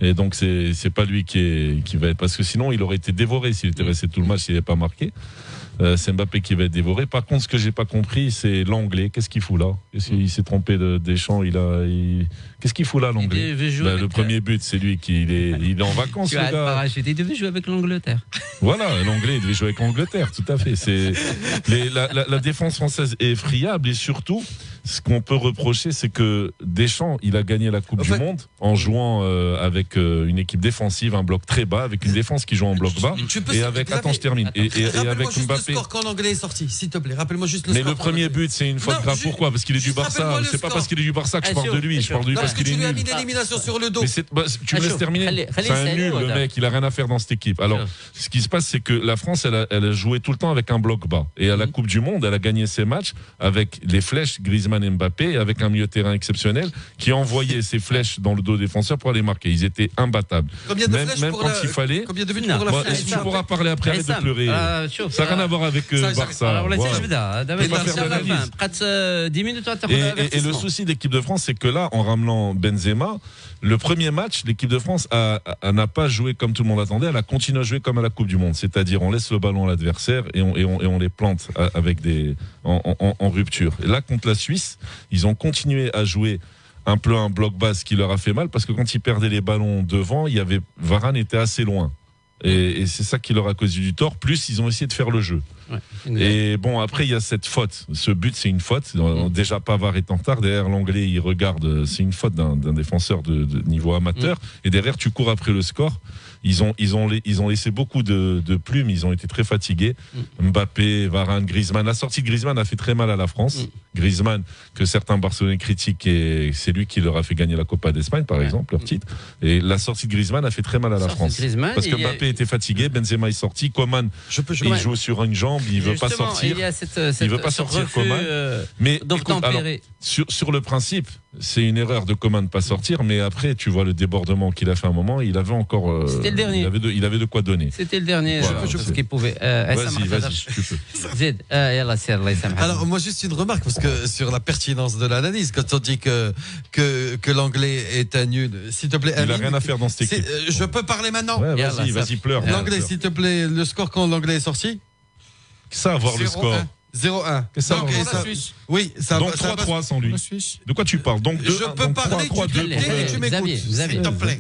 Et donc c'est pas lui qui va être, parce que sinon il aurait été dévoré s'il était resté tout le match, s'il n'avait pas marqué. C'est Mbappé qui va être dévoré. Par contre, ce que j'ai pas compris, c'est l'anglais. Qu'est-ce qu'il fout là? Il s'est trompé de Deschamps. Qu'est-ce qu'il fout là, l'anglais? Le premier but, c'est lui il est en vacances, le gars. Il devait jouer avec l'Angleterre. Voilà, l'anglais, il devait jouer avec l'Angleterre, tout à fait. La défense française est friable, et surtout, ce qu'on peut reprocher, c'est que Deschamps, il a gagné la Coupe du Monde en jouant avec une équipe défensive, un bloc très bas, avec une défense qui joue en bloc bas, et avec, attends, je termine, et avec Mbappé. Le score quand l'anglais est sorti, s'il te plaît. Rappelle-moi juste le score. Mais le premier but, c'est une faute grave. Pourquoi? Parce qu'il est du Barça. C'est pas parce qu'il est du Barça que je parle de lui. Je parle de lui parce qu'il est nul. Tu lui as mis l'élimination sur le dos. Mais tu me laisses terminer. C'est un nul, le mec. Il a rien à faire dans cette équipe. Alors, ce qui se passe, c'est que la France, elle a joué tout le temps avec un bloc bas. Et à la Coupe du Monde, elle a gagné ses matchs avec les flèches Griezmann et Mbappé, et avec un milieu de terrain exceptionnel qui envoyait ses flèches dans le dos défenseur pour aller marquer. Ils étaient imbattables. Même quand il fallait. Combien de buts pour la flèche? Tu pourras parler après, arrête de pleurer. Ça n'a rien à voir avec Barça. Et le souci de l'équipe de France, c'est que là, en ramenant Benzema, le premier match, l'équipe de France n'a pas joué comme tout le monde attendait. Elle a continué à jouer comme à la Coupe du Monde, c'est-à-dire on laisse le ballon à l'adversaire et on les plante avec en rupture. Et là, contre la Suisse, ils ont continué à jouer un peu un bloc bas, qui leur a fait mal, parce que quand ils perdaient les ballons devant, Varane était assez loin. Et c'est ça qui leur a causé du tort. Plus, ils ont essayé de faire le jeu. Ouais, et bon, après, il y a cette faute. Ce but, c'est une faute. Déjà, Pavard est en retard. Derrière, l'anglais, il regarde. C'est une faute d'un défenseur de niveau amateur. Et derrière, tu cours après le score. Ils ont laissé beaucoup de plumes. Ils ont été très fatigués. Mbappé, Varane, Griezmann. La sortie de Griezmann a fait très mal à la France. Griezmann, que certains Barcelonais critiquent, et c'est lui qui leur a fait gagner la Copa d'Espagne, par exemple, leur titre. Et la sortie de Griezmann a fait très mal à la France. Parce que Mbappé était fatigué, Benzema est sorti, Coman, il joue sur une jambe, il veut pas sortir. Il veut pas sortir, Coman. Mais écoute, alors, sur le principe, c'est une erreur de Coman de pas sortir, mais après, tu vois le débordement qu'il a fait à un moment, il avait encore. C'était le dernier. Il avait de quoi donner. C'était le dernier. Voilà, ce qu'il pouvait. Vas-y, tu peux. Alors, moi, juste une remarque, parce que sur la pertinence de l'analyse, quand on dit que l'anglais est un nul, s'il te plaît. Il n'a rien à faire dans cette équipe. Je peux parler maintenant? Ouais, vas-y, pleure. L'anglais, s'il te plaît, le score quand l'anglais est sorti? Ça, voir le score. 0-1. Donc, la Suisse. Oui, ça donc 3-3 sans lui. De quoi tu parles? Donc je peux parler, tu m'écoutes. S'il te plaît.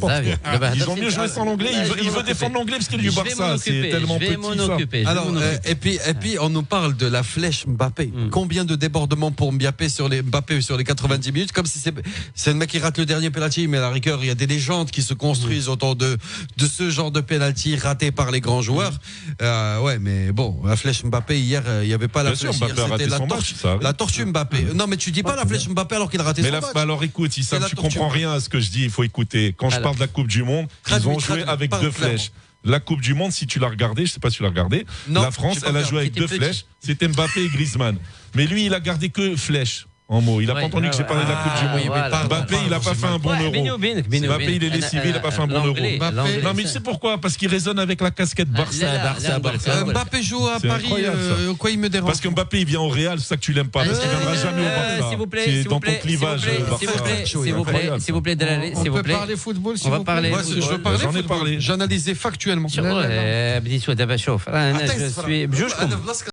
Ils ont mieux joué sans l'anglais. Il veut défendre l'anglais parce qu'il est du Barça. C'est tellement petit. Alors, et puis on nous parle de la flèche Mbappé. Combien de débordements pour Mbappé sur les 90 minutes, comme si c'est le mec qui rate le dernier penalty, mais à la rigueur, il y a des légendes qui se construisent autour de ce genre de penalty raté par les grands joueurs. Ouais, mais bon, la flèche Mbappé hier, il n'y avait pas la flèche. Mbappé a raté son match, la tortue Mbappé. Non, mais tu dis pas la flèche Mbappé alors qu'il a raté son match. Alors écoute, Issam, tu comprends rien à ce que je dis, il faut écouter. Quand je parle de la Coupe du Monde, ils ont joué avec deux flèches. La Coupe du Monde, si tu l'as regardé, je sais pas si tu l'as regardé, la France, elle a joué avec deux flèches, c'était Mbappé et Griezmann. Mais lui, il a gardé que flèches. En mots. Il n'a pas entendu que j'ai parlé de la Coupe du Monde. Mbappé, il n'a pas fait un bon euro. Mbappé, il est lessivé, il n'a pas fait un bon euro. Non, mais tu sais pourquoi? Parce qu'il résonne avec la casquette Barça. Mbappé joue à Paris. Quoi, il me dérange? Parce que Mbappé, il vient au Real, c'est ça que tu l'aimes pas. Parce qu'il ne viendra jamais au Barça. S'il vous plaît, c'est dans ton clivage. S'il vous plaît, Delali, s'il vous plaît. On peut parler football, on va parler. J'en ai parlé. J'analysais factuellement. Je suis